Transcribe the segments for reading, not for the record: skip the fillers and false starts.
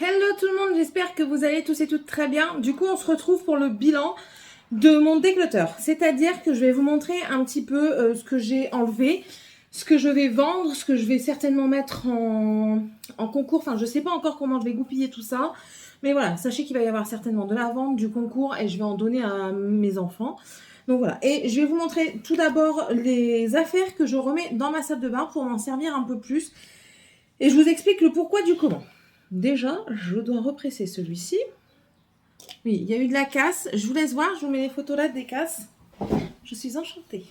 Hello tout le monde, j'espère que vous allez tous et toutes très bien. Du coup, on se retrouve pour le bilan de mon déclutter. C'est-à-dire que je vais vous montrer un petit peu ce que j'ai enlevé, ce que je vais vendre, ce que je vais certainement mettre en concours. Enfin, je sais pas encore comment je vais goupiller tout ça. Mais voilà, sachez qu'il va y avoir certainement de la vente, du concours et je vais en donner à mes enfants. Donc voilà, et je vais vous montrer tout d'abord les affaires que je remets dans ma salle de bain pour m'en servir un peu plus. Et je vous explique le pourquoi du comment. Déjà, je dois represser celui-ci. Oui, il y a eu de la casse. Je vous laisse voir, je vous mets les photos là des casses. Je suis enchantée.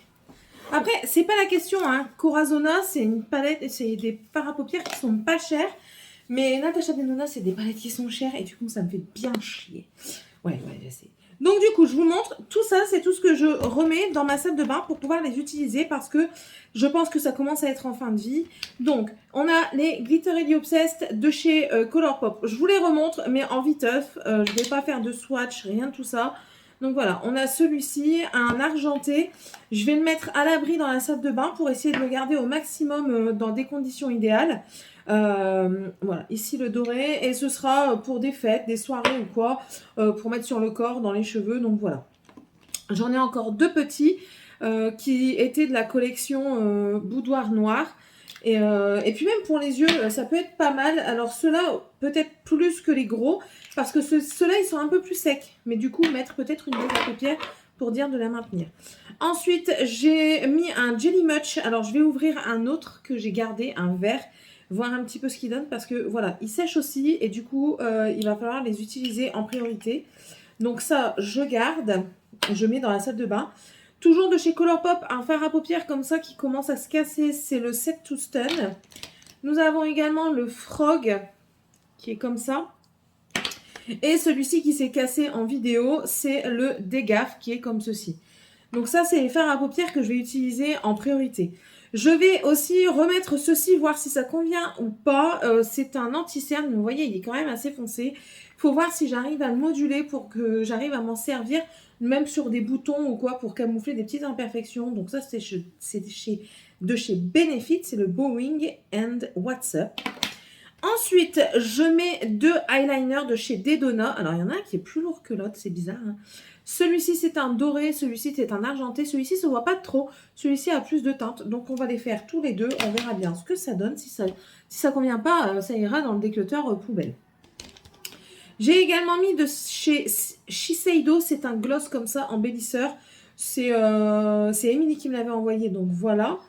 Après, c'est pas la question, hein. Corazona, c'est une palette, c'est des fards à paupières qui sont pas chers. Mais Natasha Denona, c'est des palettes qui sont chères et du coup, ça me fait bien chier. Ouais, je sais. Donc du coup, je vous montre, tout ça, c'est tout ce que je remets dans ma salle de bain pour pouvoir les utiliser parce que je pense que ça commence à être en fin de vie. Donc, on a les Glittery Obsessed de chez Colourpop. Je vous les remontre, mais en viteuf. Je ne vais pas faire de swatch, rien de tout ça. Donc voilà, on a celui-ci, un argenté. Je vais le mettre à l'abri dans la salle de bain pour essayer de le garder au maximum dans des conditions idéales. Voilà, ici le doré, et ce sera pour des fêtes, des soirées ou quoi, pour mettre sur le corps, dans les cheveux, donc voilà. J'en ai encore deux petits qui étaient de la collection Boudoir Noir. Et puis même pour les yeux, ça peut être pas mal. Alors ceux-là, peut-être plus que les gros, parce que ceux-là, ils sont un peu plus secs. Mais du coup, mettre peut-être une base à paupières pour dire de la maintenir. Ensuite, j'ai mis un Jelly Much. Alors, je vais ouvrir un autre que j'ai gardé, un vert, voir un petit peu ce qu'il donne, parce que voilà, il sèche aussi, et du coup, il va falloir les utiliser en priorité. Donc ça, je garde, je mets dans la salle de bain. Toujours de chez Colourpop, un fard à paupières comme ça qui commence à se casser, c'est le Set to Stun. Nous avons également le Frog, qui est comme ça. Et celui-ci qui s'est cassé en vidéo, c'est le Dégaffe, qui est comme ceci. Donc ça, c'est les fards à paupières que je vais utiliser en priorité. Je vais aussi remettre ceci, voir si ça convient ou pas. C'est un anti-cerne, mais vous voyez, il est quand même assez foncé. Il faut voir si j'arrive à le moduler pour que j'arrive à m'en servir, même sur des boutons ou quoi, pour camoufler des petites imperfections. Donc ça, c'est de chez Benefit, c'est le Boeing and What's Up. Ensuite, je mets deux eyeliners de chez Dedona. Alors, il y en a un qui est plus lourd que l'autre, c'est bizarre, hein. Celui-ci, c'est un doré, celui-ci, c'est un argenté. Celui-ci se voit pas trop, celui-ci a plus de teinte. Donc, on va les faire tous les deux. On verra bien ce que ça donne. Si ça convient pas, ça ira dans le déclutter poubelle. J'ai également mis de chez Shiseido, c'est un gloss comme ça, embellisseur. C'est Émilie qui me l'avait envoyé, donc voilà.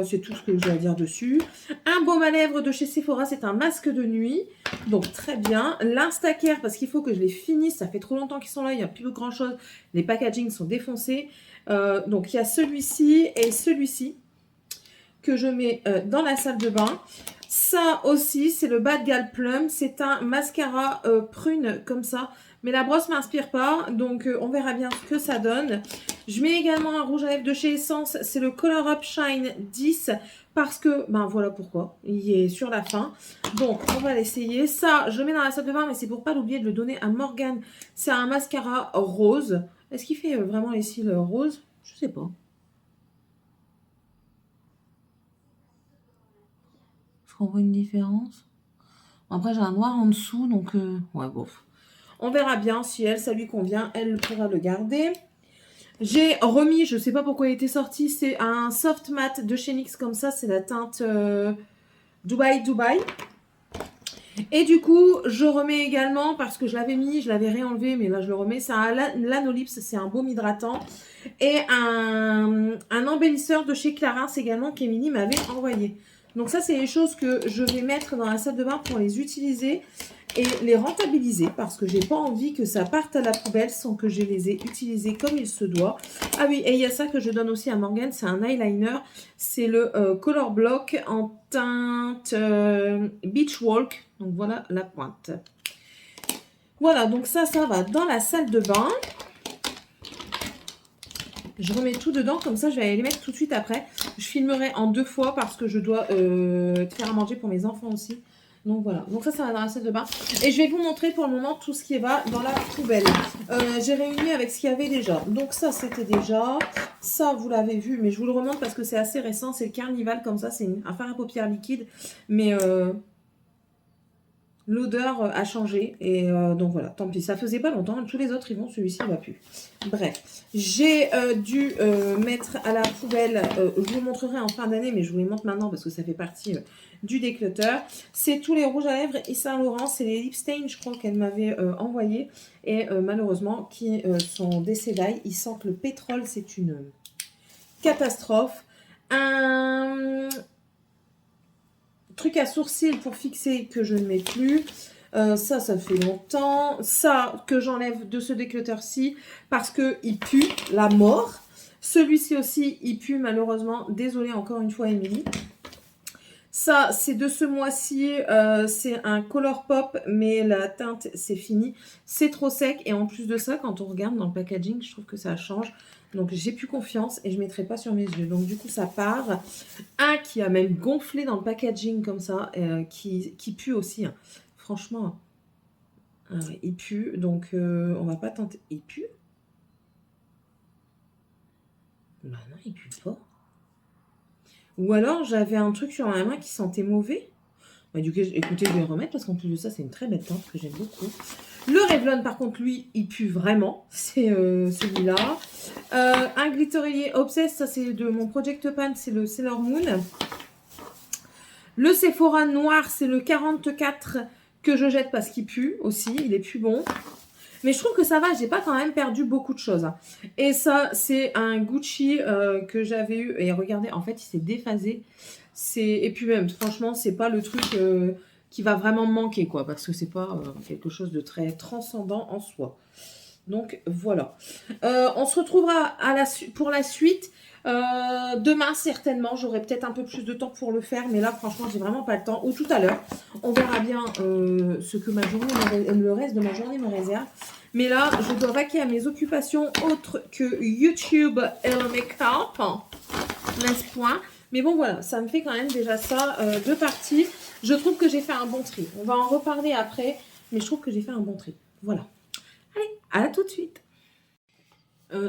C'est tout ce que j'ai à dire dessus. Un baume à lèvres de chez Sephora, c'est un masque de nuit. Donc très bien. L'Instacare, parce qu'il faut que je les finisse. Ça fait trop longtemps qu'ils sont là, il n'y a plus grand chose. Les packagings sont défoncés. Donc il y a celui-ci et celui-ci que je mets dans la salle de bain. Ça aussi, c'est le Bad Gal Plum. C'est un mascara prune comme ça. Mais la brosse ne m'inspire pas, donc on verra bien ce que ça donne. Je mets également un rouge à lèvres de chez Essence. C'est le Color Up Shine 10 parce que, ben voilà pourquoi, il est sur la fin. Donc, on va l'essayer. Ça, je le mets dans la salle de bain, mais c'est pour pas l'oublier de le donner à Morgane. C'est un mascara rose. Est-ce qu'il fait vraiment les cils roses? Je sais pas. Est-ce qu'on voit une différence? Après, j'ai un noir en dessous, donc ouais, bof. On verra bien si elle, ça lui convient. Elle pourra le garder. J'ai remis, je sais pas pourquoi il était sorti, c'est un soft matte de chez NYX comme ça. C'est la teinte Dubai. Et du coup, je remets également, parce que je l'avais mis, je l'avais réenlevé, mais là je le remets. C'est un Lanolips, c'est un baume hydratant. Et un embellisseur de chez Clarins également qu'Emilie m'avait envoyé. Donc ça, c'est les choses que je vais mettre dans la salle de bain pour les utiliser et les rentabiliser parce que j'ai pas envie que ça parte à la poubelle sans que je les ai utilisés comme il se doit. Ah oui, et il y a ça que je donne aussi à Morgane, c'est un eyeliner. C'est le Color Block en teinte Beach Walk. Donc voilà la pointe. Voilà, donc ça va dans la salle de bain. Je remets tout dedans, comme ça je vais aller les mettre tout de suite après. Je filmerai en 2 fois parce que je dois faire à manger pour mes enfants aussi. Donc voilà, donc ça va dans la salle de bain. Et je vais vous montrer pour le moment tout ce qui va dans la poubelle. J'ai réuni avec ce qu'il y avait déjà. Donc ça c'était déjà, ça vous l'avez vu, mais je vous le remonte parce que c'est assez récent. C'est le Carnival comme ça, c'est un fard à paupières liquide. Mais l'odeur a changé. Et donc voilà, tant pis, ça faisait pas longtemps. Tous les autres, ils vont, celui-ci, il va plus. Bref, j'ai dû mettre à la poubelle, je vous montrerai en fin d'année, mais je vous les montre maintenant parce que ça fait partie du déclutter. C'est tous les rouges à lèvres Yves Saint Laurent, c'est les lip stains, je crois qu'elle m'avait envoyé. Et malheureusement, qui sont décédés. Ils sentent le pétrole, c'est une catastrophe. Un truc à sourcils pour fixer que je ne mets plus. Ça fait longtemps. Ça, que j'enlève de ce déclutter-ci parce qu'il pue la mort. Celui-ci aussi, il pue malheureusement. Désolée encore une fois, Émilie. Ça, c'est de ce mois-ci. C'est un Color Pop, mais la teinte, c'est fini. C'est trop sec. Et en plus de ça, quand on regarde dans le packaging, je trouve que ça change. Donc, j'ai plus confiance et je ne mettrai pas sur mes yeux. Donc, du coup, ça part. Un qui a même gonflé dans le packaging comme ça, qui pue aussi. Hein. Franchement, il pue. Donc, on va pas tenter. Il pue? Bah non, il pue pas. Ou alors, j'avais un truc sur ma main qui sentait mauvais. Bah, du coup, écoutez, je vais le remettre parce qu'en plus de ça, c'est une très belle teinte que j'aime beaucoup. Le Revlon, par contre, lui, il pue vraiment. C'est celui-là. Un glitterier Obsess, ça c'est de mon Project Pan, c'est le Sailor Moon. Le Sephora noir, c'est le 44 que je jette parce qu'il pue aussi. Il est plus bon. Mais je trouve que ça va, j'ai pas quand même perdu beaucoup de choses. Et ça, c'est un Gucci que j'avais eu. Et regardez, en fait, il s'est déphasé. Et puis même, franchement, c'est pas le truc qui va vraiment me manquer, quoi. Parce que c'est pas quelque chose de très transcendant en soi. Donc, voilà. On se retrouvera pour la suite. Demain, certainement. J'aurai peut-être un peu plus de temps pour le faire. Mais là, franchement, j'ai vraiment pas le temps. Ou tout à l'heure. On verra bien ce que le reste de ma journée me réserve. Mais là, je dois vaquer à mes occupations autres que YouTube et le make-up. N'est-ce point? Mais bon, voilà, ça me fait quand même déjà ça de partie. Je trouve que j'ai fait un bon tri. On va en reparler après, mais je trouve que j'ai fait un bon tri. Voilà. Allez, à tout de suite.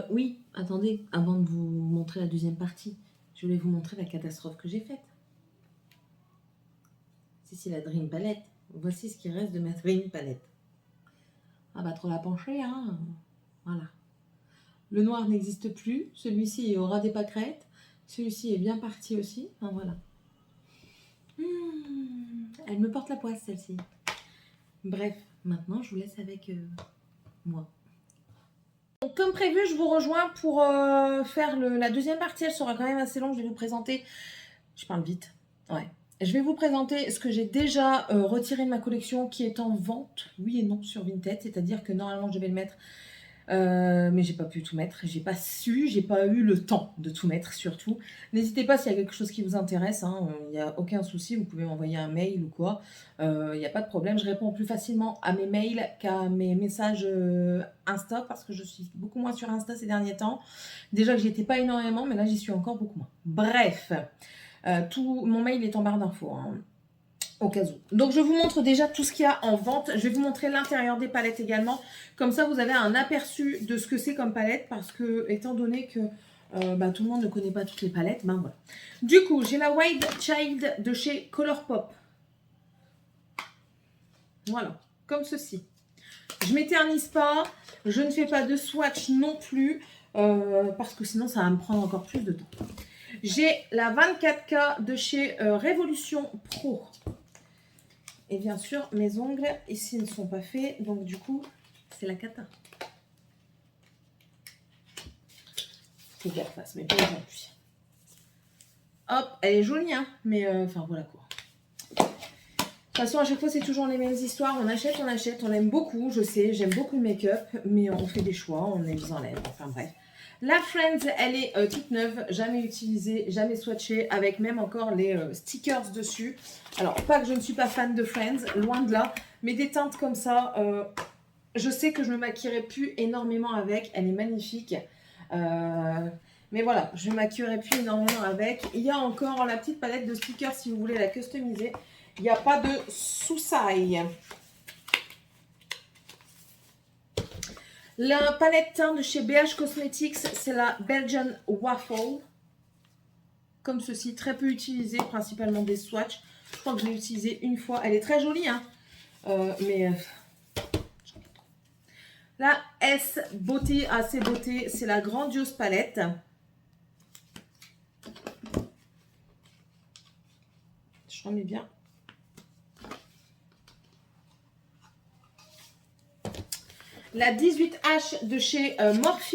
Oui, attendez, avant de vous montrer la deuxième partie, je voulais vous montrer la catastrophe que j'ai faite. C'est la Dream Palette. Voici ce qui reste de ma Dream Palette. Ah bah trop la pencher, hein. Voilà. Le noir n'existe plus. Celui-ci aura des pâquerettes. Celui-ci est bien parti aussi. Enfin, voilà. Elle me porte la poisse, celle-ci. Bref, maintenant, je vous laisse avec moi. Donc, comme prévu, je vous rejoins pour faire la deuxième partie. Elle sera quand même assez longue. Je vais vous présenter... Je parle vite. Ouais. Je vais vous présenter ce que j'ai déjà retiré de ma collection qui est en vente, oui et non, sur Vinted. C'est-à-dire que normalement, je vais le mettre... mais j'ai pas pu tout mettre, j'ai pas eu le temps de tout mettre surtout. N'hésitez pas s'il y a quelque chose qui vous intéresse, il n'y a aucun souci, vous pouvez m'envoyer un mail ou quoi, il n'y a pas de problème. Je réponds plus facilement à mes mails qu'à mes messages Insta parce que je suis beaucoup moins sur Insta ces derniers temps. Déjà que j'y étais pas énormément, mais là j'y suis encore beaucoup moins. Bref, mon mail est en barre d'infos. Au cas où. Donc, je vous montre déjà tout ce qu'il y a en vente. Je vais vous montrer l'intérieur des palettes également. Comme ça, vous avez un aperçu de ce que c'est comme palette. Parce que, étant donné que tout le monde ne connaît pas toutes les palettes, ben voilà. Du coup, j'ai la Wild Child de chez Colourpop. Voilà, comme ceci. Je m'éternise pas. Je ne fais pas de swatch non plus. Parce que sinon, ça va me prendre encore plus de temps. J'ai la 24K de chez Révolution Pro. Et bien sûr, mes ongles ici ne sont pas faits. Donc, du coup, c'est la cata. Faut que je la refasse, mais pas aujourd'hui. Hop, elle est jolie, hein. Mais, enfin, voilà quoi. De toute façon, à chaque fois, c'est toujours les mêmes histoires. On achète, on aime beaucoup. Je sais, j'aime beaucoup le make-up. Mais on fait des choix, on les enlève. Enfin, bref. La Friends, elle est toute neuve, jamais utilisée, jamais swatchée, avec même encore les stickers dessus. Alors, pas que je ne suis pas fan de Friends, loin de là, mais des teintes comme ça, je sais que je ne me maquillerai plus énormément avec. Elle est magnifique. Mais voilà, je ne me maquillerai plus énormément avec. Il y a encore la petite palette de stickers si vous voulez la customiser. Il n'y a pas de sous-saille. La palette teint de chez BH Cosmetics, c'est la Belgian Waffle. Comme ceci, très peu utilisée, principalement des swatchs. Je crois que je l'ai utilisée une fois. Elle est très jolie, hein. La S Beauté, AC Beauté, c'est la grandiose palette. Je remets bien. La 18H de chez Morphe.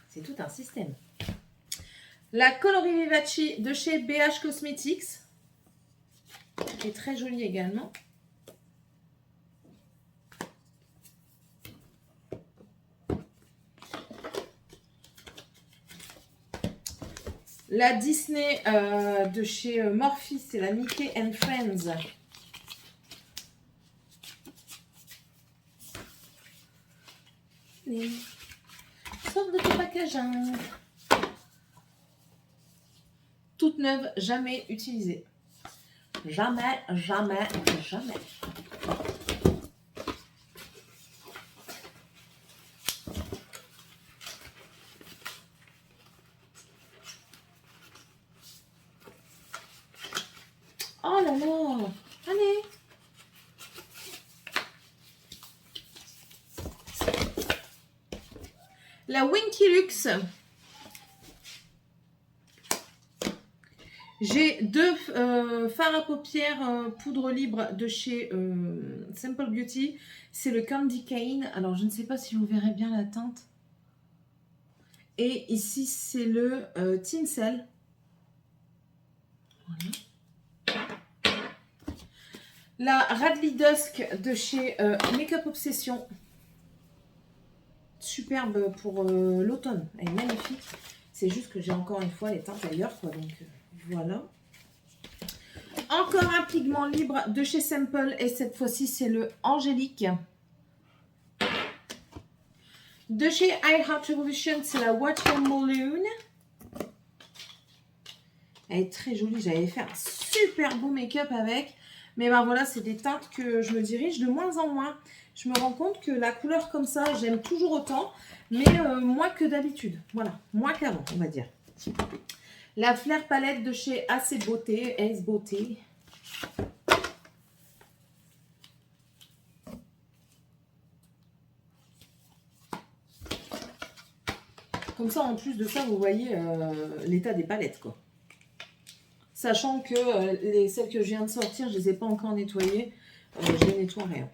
C'est tout un système. La Coloris Vivace de chez BH Cosmetics, qui est très jolie également. La Disney de chez Morphe, c'est la Mickey and Friends. Et... sort de ton package. Toute neuve, jamais utilisée. Jamais, jamais, jamais. Oh là là! Allez! La Winky Luxe. J'ai deux fards à paupières poudre libre de chez Simple Beauty. C'est le Candy Cane. Alors, je ne sais pas si vous verrez bien la teinte. Et ici, c'est le Tinsel. Voilà. La Radley Dusk de chez Makeup Obsession. Superbe pour l'automne. Elle est magnifique. C'est juste que j'ai encore une fois les teintes ailleurs, quoi. Donc, voilà. Encore un pigment libre de chez Simple. Et cette fois-ci, c'est le Angélique. De chez I Heart Revolution, c'est la Watermelon. Elle est très jolie. J'avais fait un super beau make-up avec. Mais ben voilà, c'est des teintes que je me dirige de moins en moins. Je me rends compte que la couleur comme ça, j'aime toujours autant. Mais moins que d'habitude. Voilà, moins qu'avant, on va dire. La Flair palette de chez AC Beauté, Ace Beauté. Comme ça, en plus de ça, vous voyez l'état des palettes, quoi. Sachant que celles que je viens de sortir, je ne les ai pas encore nettoyées. Je les nettoierai.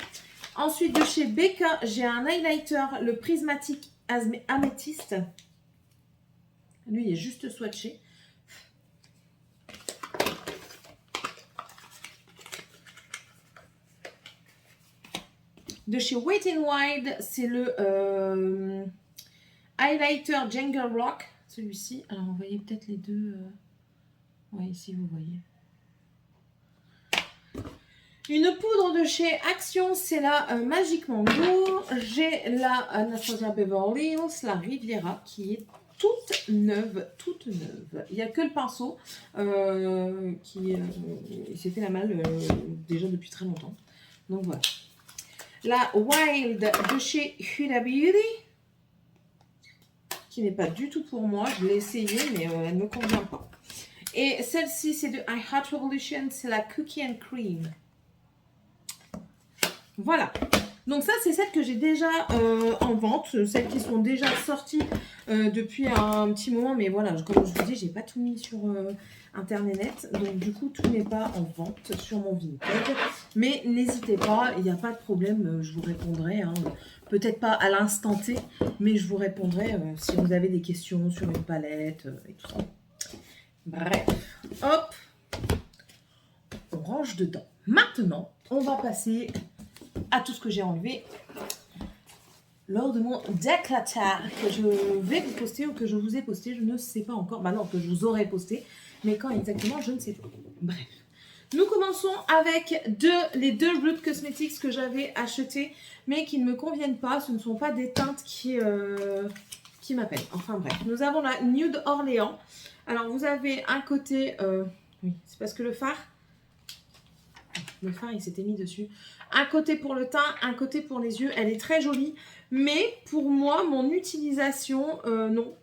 Ensuite, de chez Becca, j'ai un highlighter, le Prismatic Amethyst. Lui, il est juste swatché. De chez Wet n Wild, c'est le highlighter Jungle Rock. Celui-ci. Alors, vous voyez peut-être les deux. Oui, ici, vous voyez. Une poudre de chez Action, c'est la Magic Mango. J'ai la Anastasia Beverly Hills, la Riviera, qui est toute neuve, toute neuve. Il n'y a que le pinceau qui s'est fait la malle déjà depuis très longtemps. Donc voilà. La Wild de chez Huda Beauty, qui n'est pas du tout pour moi. Je l'ai essayé, mais elle ne me convient pas. Et celle-ci, c'est de I Heart Revolution, c'est la Cookie and Cream. Voilà. Donc ça, c'est celles que j'ai déjà en vente, celles qui sont déjà sorties depuis un petit moment. Mais voilà, comme je vous dis, j'ai pas tout mis sur Internet. Donc du coup, tout n'est pas en vente sur mon Vinted. Mais n'hésitez pas, il n'y a pas de problème, je vous répondrai. Hein. Peut-être pas à l'instant T, mais je vous répondrai si vous avez des questions sur une palette et tout ça. Bref, hop, on range dedans. Maintenant, on va passer à tout ce que j'ai enlevé lors de mon déclatar que je vais vous poster ou que je vous ai posté, je ne sais pas encore. Bah non, que je vous aurais posté, mais quand exactement, je ne sais pas. Bref. Nous commençons avec les deux Root Cosmetics que j'avais achetés, mais qui ne me conviennent pas. Ce ne sont pas des teintes qui m'appellent. Enfin bref, nous avons la Nude Orléans. Alors, vous avez un côté... oui, c'est parce que le phare, il s'était mis dessus. Un côté pour le teint, un côté pour les yeux. Elle est très jolie. Mais pour moi, mon utilisation, non.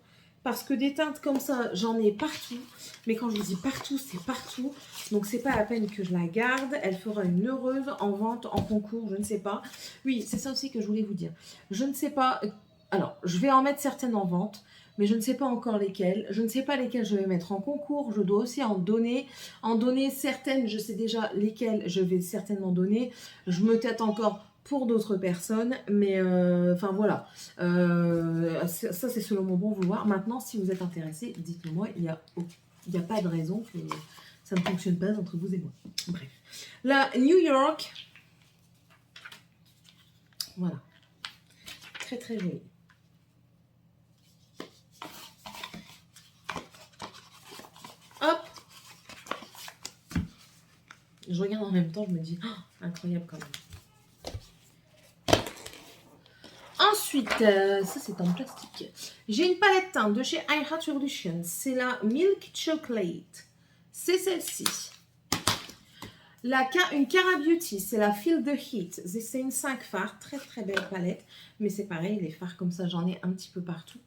Parce que des teintes comme ça, j'en ai partout. Mais quand je vous dis partout, c'est partout. Donc, c'est pas la peine que je la garde. Elle fera une heureuse en vente, en concours, je ne sais pas. Oui, c'est ça aussi que je voulais vous dire. Je ne sais pas... Alors, je vais en mettre certaines en vente. Mais je ne sais pas encore lesquelles. Je ne sais pas lesquelles je vais mettre en concours. Je dois aussi en donner. En donner certaines, je sais déjà lesquelles je vais certainement donner. Je me tâte encore pour d'autres personnes. Mais enfin voilà. Ça, c'est selon mon bon vouloir. Maintenant, si vous êtes intéressé, dites-le moi. Il n'y a pas de raison que ça ne fonctionne pas entre vous et moi. Bref. La New York. Voilà. Très très jolie. Hop. Je regarde en même temps, je me dis, oh, incroyable quand même. Ensuite, ça c'est en plastique. J'ai une palette teinte de chez I Heart Revolution. C'est la Milk Chocolate. C'est celle-ci. Une Cara Beauty, c'est la Feel the Heat. C'est une 5 fards, très très belle palette. Mais c'est pareil, les fards comme ça, j'en ai un petit peu partout.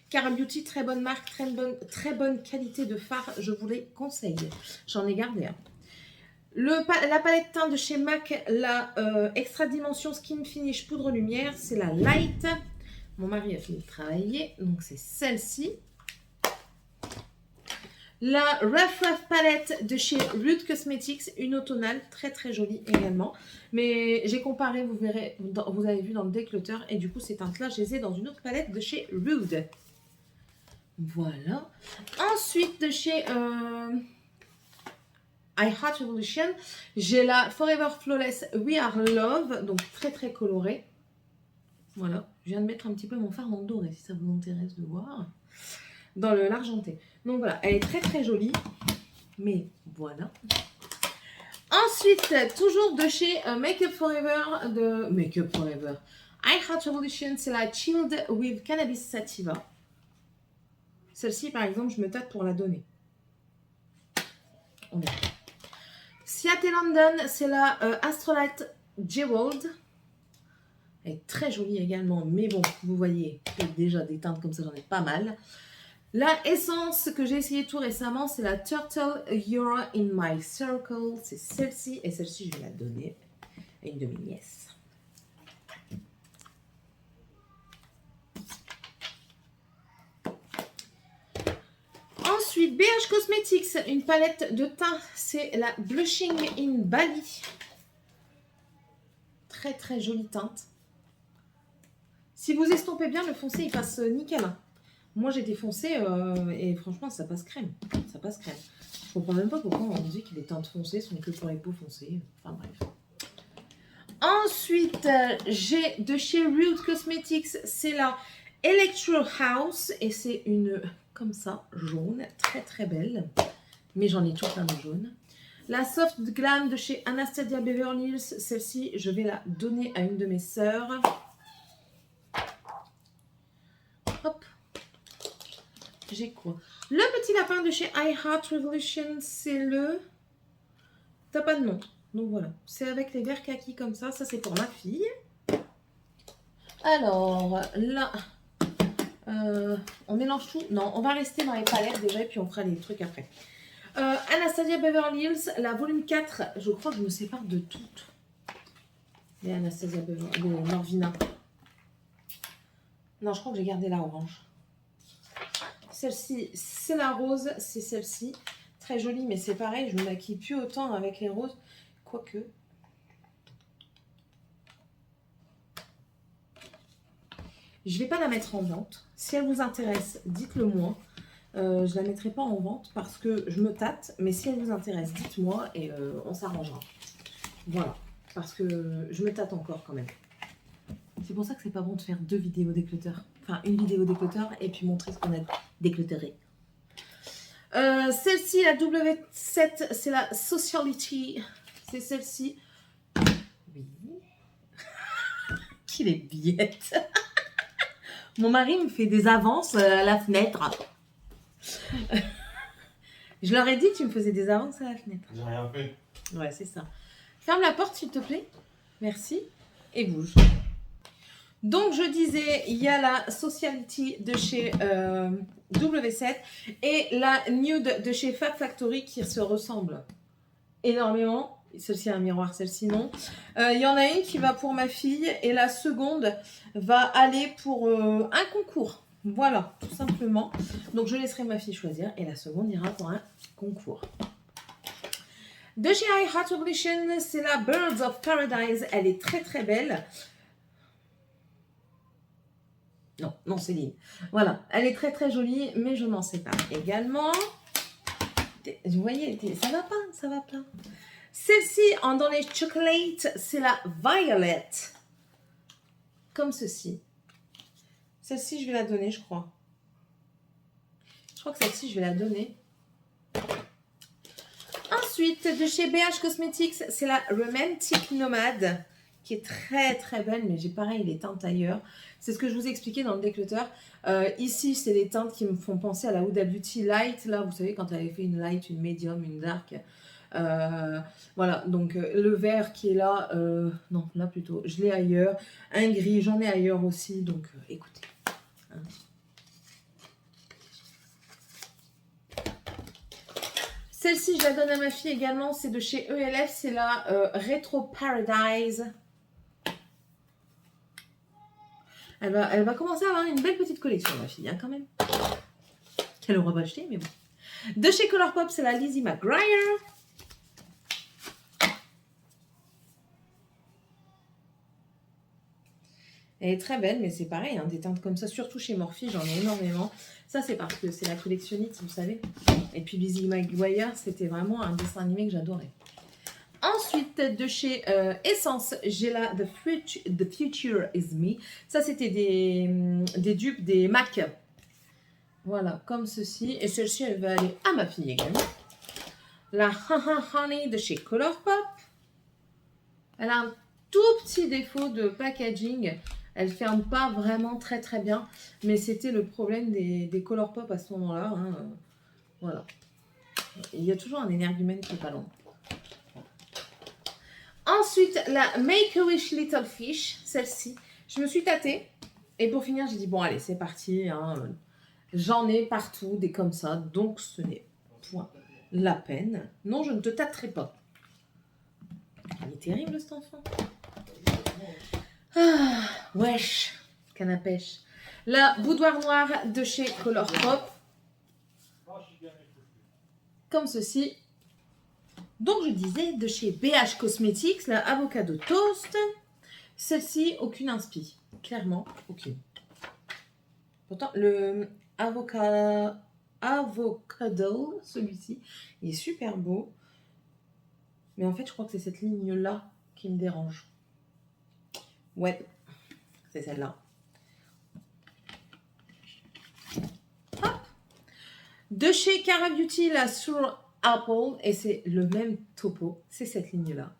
Cara Beauty, très bonne marque, très bonne qualité de fard, je vous les conseille. J'en ai gardé un. La palette teint de chez MAC, la Extra Dimension Skin Finish Poudre Lumière, c'est la Light. Mon mari a fini de travailler, donc c'est celle-ci. La Rough palette de chez Rude Cosmetics, une automnale, très très jolie également. Mais j'ai comparé, vous verrez, vous avez vu dans le déclutter, et du coup ces teintes-là, je les ai dans une autre palette de chez Rude. Voilà. Ensuite, de chez I Heart Revolution, j'ai la Forever Flawless We Are Love, donc très très colorée. Voilà. Je viens de mettre un petit peu mon fard dans le doré, si ça vous intéresse de voir. Dans l'argenté. Donc voilà, elle est très très jolie. Mais voilà. Ensuite, toujours de chez Makeup Forever, I Heart Revolution, c'est la Chilled with Cannabis Sativa. Celle-ci, par exemple, je me tâte pour la donner. On est. Seattle London, c'est la Astrolite Jeweled. Elle est très jolie également, mais bon, vous voyez, déjà des teintes comme ça, j'en ai pas mal. La essence que j'ai essayé tout récemment, c'est la Turtle You're in My Circle. C'est celle-ci, et celle-ci, je vais la donner à une de mes nièces. Ensuite, BH Cosmetics, une palette de teint, c'est la Blushing in Bali. Très très jolie teinte. Si vous estompez bien, le foncé il passe nickel. Moi j'ai des foncés et franchement ça passe crème. Ça passe crème. Je comprends même pas pourquoi on dit que les teintes foncées sont que pour les peaux foncées. Enfin bref. Ensuite, j'ai de chez Rude Cosmetics, c'est la Electro House et c'est une comme ça, jaune, très très belle. Mais j'en ai tout plein de jaune. La Soft Glam de chez Anastasia Beverly Hills, celle-ci, je vais la donner à une de mes sœurs. Hop. J'ai quoi? Le petit lapin de chez I Heart Revolution, c'est le... T'as pas de nom. Donc voilà, c'est avec les verres kaki comme ça. Ça, c'est pour ma fille. Alors, là, on mélange tout. Non, on va rester dans les palettes déjà et puis on fera les trucs après. Anastasia Beverly Hills, la volume 4. Je crois que je me sépare de toutes. Les Anastasia Beverly Hills, Norvina. Non, je crois que j'ai gardé la orange. Celle-ci, c'est la rose. C'est celle-ci. Très jolie, mais c'est pareil. Je me maquille plus autant avec les roses. Quoique. Je ne vais pas la mettre en vente. Si elle vous intéresse, dites-le moi. Je ne la mettrai pas en vente parce que je me tâte. Mais si elle vous intéresse, dites-moi et on s'arrangera. Voilà. Parce que je me tâte encore quand même. C'est pour ça que c'est pas bon de faire 2 vidéos déclutter. Enfin, une vidéo déclutter et puis montrer ce qu'on a déclutéré. Celle-ci, la W7, c'est la Sociality. C'est celle-ci. Oui. Qu'il est biette. Mon mari me fait des avances à la fenêtre. Je leur ai dit que tu me faisais des avances à la fenêtre. J'ai rien fait. Ouais, c'est ça. Ferme la porte, s'il te plaît. Merci. Et bouge. Donc, je disais, il y a la Sociality de chez W7 et la Nude de chez Fab Factory qui se ressemblent énormément. Celle-ci a un miroir, celle-ci non. Il y en a une qui va pour ma fille et la seconde va aller pour un concours. Voilà, tout simplement. Donc, je laisserai ma fille choisir et la seconde ira pour un concours. De chez I Heart Revolution, c'est la Birds of Paradise. Elle est très très belle. Non, Céline. Voilà, elle est très très jolie, mais je m'en sépare également. Vous voyez, ça va pas. Celle-ci, dans les chocolates, c'est la Violet. Comme ceci. Celle-ci, je vais la donner, je crois. Je crois que celle-ci, je vais la donner. Ensuite, de chez BH Cosmetics, c'est la Romantic Nomad, qui est très très belle, mais j'ai pareil les teintes ailleurs. C'est ce que je vous ai expliqué dans le déclutter. Ici, c'est les teintes qui me font penser à la Huda Beauty Light. Là, vous savez, quand elle avait fait une light, une medium, une dark. Voilà, donc le vert qui est là, non, là plutôt, je l'ai ailleurs. Un gris, j'en ai ailleurs aussi, donc écoutez. Hein. Celle-ci, je la donne à ma fille également, c'est de chez ELF, c'est la Retro Paradise. Elle va commencer à avoir une belle petite collection, ma fille, hein, quand même. Qu'elle aura pas acheté, mais bon. De chez Colourpop, c'est la Lizzie McGuire. Elle est très belle, mais c'est pareil, hein, des teintes comme ça, surtout chez Morphe, j'en ai énormément. Ça, c'est parce que c'est la collectionniste, vous savez. Et puis Lizzie McGuire, c'était vraiment un dessin animé que j'adorais. Ensuite, de chez Essence, j'ai la The Future Is Me. Ça, c'était des dupes des MAC. Voilà, comme ceci. Et celle-ci, elle va aller à ma fille également. La Honey de chez Colourpop. Elle a un tout petit défaut de packaging. Elle ne ferme pas vraiment très très bien. Mais c'était le problème des Colourpop à ce moment-là. Hein. Voilà. Il y a toujours un énergumène qui est pas long. Ensuite, la Make-A-Wish Little Fish, celle-ci. Je me suis tâtée. Et pour finir, j'ai dit, bon, allez, c'est parti. Hein. J'en ai partout, des comme ça. Donc, ce n'est point la peine. Non, je ne te tâterai pas. Il est terrible, cet enfant. Ah, wesh, canne à pêche. La Boudoir Noire de chez Colourpop. Comme ceci. Donc, je disais, de chez BH Cosmetics, la Avocado Toast. Celle-ci, aucune inspi. Clairement, aucune. Pourtant, le Avocado, celui-ci, il est super beau. Mais en fait, je crois que c'est cette ligne-là qui me dérange. Ouais, c'est celle-là. De chez Cara Beauty, la Sur Apple, et c'est le même topo, c'est cette ligne-là.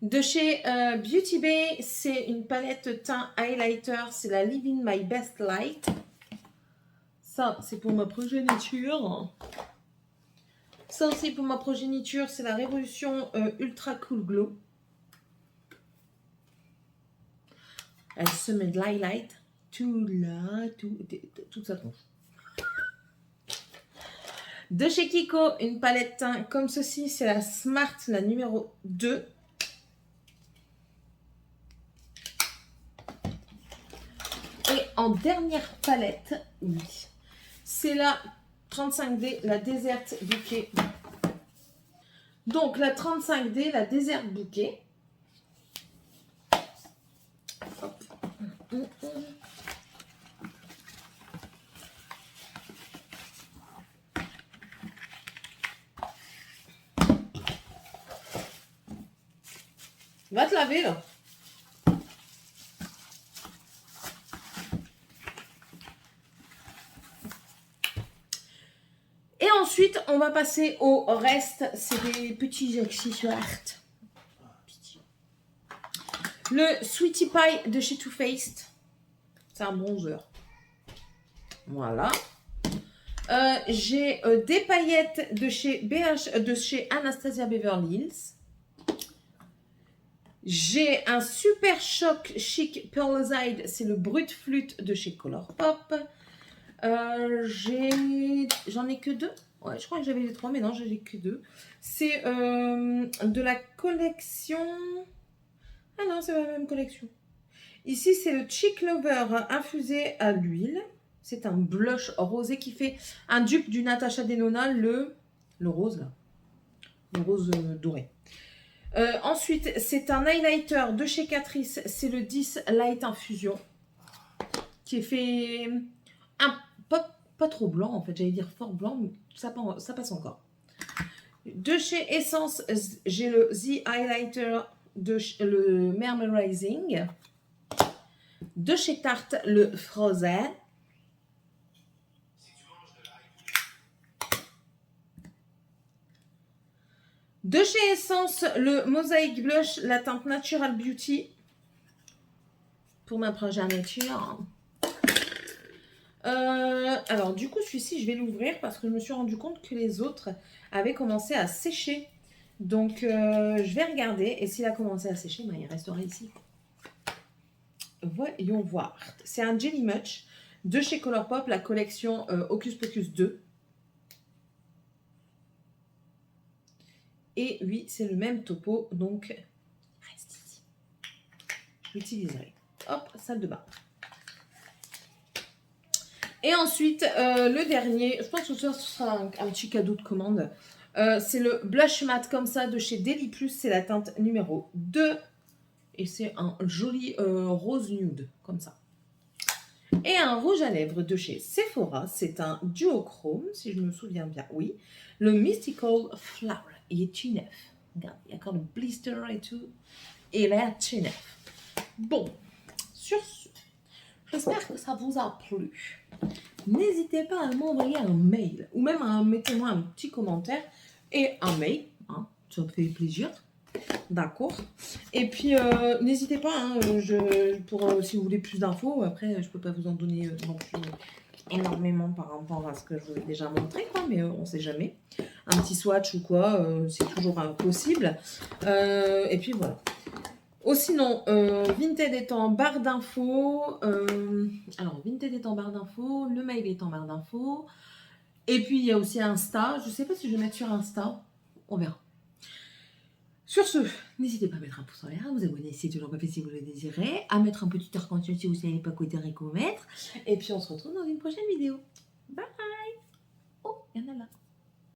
De chez Beauty Bay, c'est une palette teint highlighter, c'est la Living My Best Light. Ça, c'est pour ma progéniture. Ça aussi, pour ma progéniture, c'est la Révolution Ultra Cool Glow. Elle se met de l'highlight tout là, toute sa tronche. De chez Kiko, une palette teint comme ceci, c'est la Smart, la numéro 2. Et en dernière palette, oui, c'est la 35D, la Desert Bouquet. Donc la 35D, la Desert Bouquet. Hop. Va te laver là. Et ensuite, on va passer au reste. C'est des petits accessoires. Le Sweetie Pie de chez Too Faced. C'est un bronzer. Voilà. J'ai des paillettes de chez de chez Anastasia Beverly Hills. J'ai un super choc chic Pearleside, c'est le brut flûte de chez Colourpop. J'en ai que 2. Ouais, je crois que j'avais les 3, mais non, j'en ai que 2. C'est de la collection. Ah non, c'est pas la même collection. Ici, c'est le Cheek Lover infusé à l'huile. C'est un blush rosé qui fait un dupe du Natasha Denona, le rose là. Le rose doré. Ensuite, c'est un highlighter de chez Catrice. C'est le 10 Light Infusion. Qui est fait pas trop blanc en fait. J'allais dire fort blanc, mais ça passe encore. De chez Essence, j'ai le The Highlighter le Mermerizing. De chez Tarte, le Frozen. De chez Essence, le Mosaic Blush, la teinte Natural Beauty. Pour ma progéniture. Alors, du coup, celui-ci, je vais l'ouvrir parce que je me suis rendu compte que les autres avaient commencé à sécher. Donc, je vais regarder. Et s'il a commencé à sécher, ben, il restera ici. Voyons voir. C'est un Jelly Much de chez Colourpop, la collection Hocus Pocus 2. Et oui, c'est le même topo, donc reste ici. Je l'utiliserai. Hop, salle de bain. Et ensuite, le dernier, je pense que ce sera un petit cadeau de commande. C'est le Blush Matte comme ça de chez Deli Plus. C'est la teinte numéro 2. Et c'est un joli rose nude, comme ça. Et un rouge à lèvres de chez Sephora. C'est un duochrome, si je me souviens bien. Oui. Le Mystical Flower. Il est tout neuf. Regarde, il y a encore le blister et tout. Et il est tout neuf. Bon, sur ce, j'espère que ça vous a plu. N'hésitez pas à m'envoyer un mail. Ou même mettez-moi un petit commentaire et un mail. Hein, ça me fait plaisir. D'accord. Et puis, n'hésitez pas, hein, si vous voulez plus d'infos, après, je peux pas vous en donner non plus énormément par rapport à ce que je vous ai déjà montré, quoi, mais on sait jamais. Un petit swatch ou quoi, c'est toujours possible. Et puis, voilà. Oh, sinon, Vinted est en barre d'infos. Alors, Vinted est en barre d'infos, le mail est en barre d'infos. Et puis, il y a aussi Insta. Je sais pas si je vais mettre sur Insta. On verra. Sur ce, n'hésitez pas à mettre un pouce en l'air, à vous abonner si ce n'est toujours pas fait si vous le désirez, à mettre un petit cœur quand si vous ne savez pas quoi dire et comment mettre. Et puis on se retrouve dans une prochaine vidéo.